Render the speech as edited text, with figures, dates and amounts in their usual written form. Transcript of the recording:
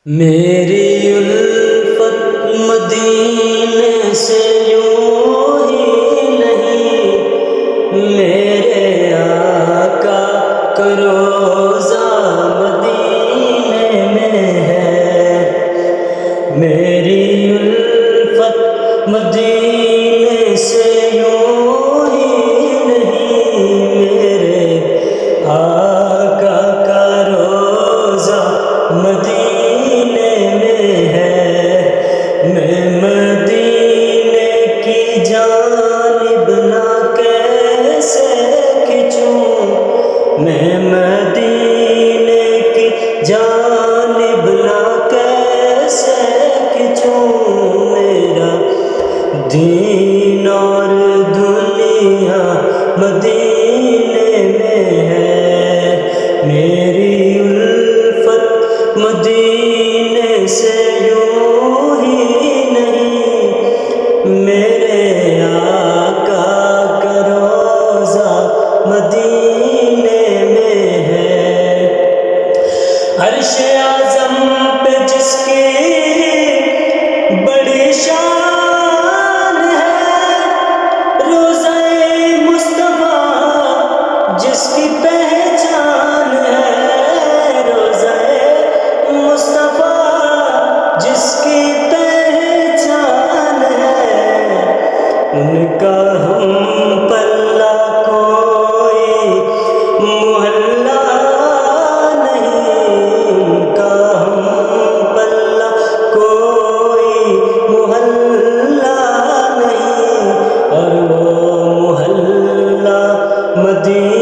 میری الفت مدینے سے یوں ہی نہیں، میرے آقا کا روضہ مدینے میں ہے۔ میری الفت مدینے سے یوں ہی نہیں، میرے آقا کا روضہ مدینے میں ہے۔ میں مدینے کی جانب نہ کیسے کھنچوں، میں مدینے کی جانب نہ کیسے کھنچوں، میرا دین اور دنیا مدینے میں ہے۔ میری الفت مدینے سے یوں ہی نہیں، میرے آقا کا روضہ مدینے میں ہے۔ عرش اعظم پہ جس کی بڑی شان ہے، روضہ مصطفیٰ جس کی پہچان ہے، روضہ مصطفیٰ جس کی پہچان ہے، ان کا ہم پلہ کوئی محلہ نہیں، ان کا ہم پلہ کوئی محلہ نہیں، اور وہ محلہ مدینہ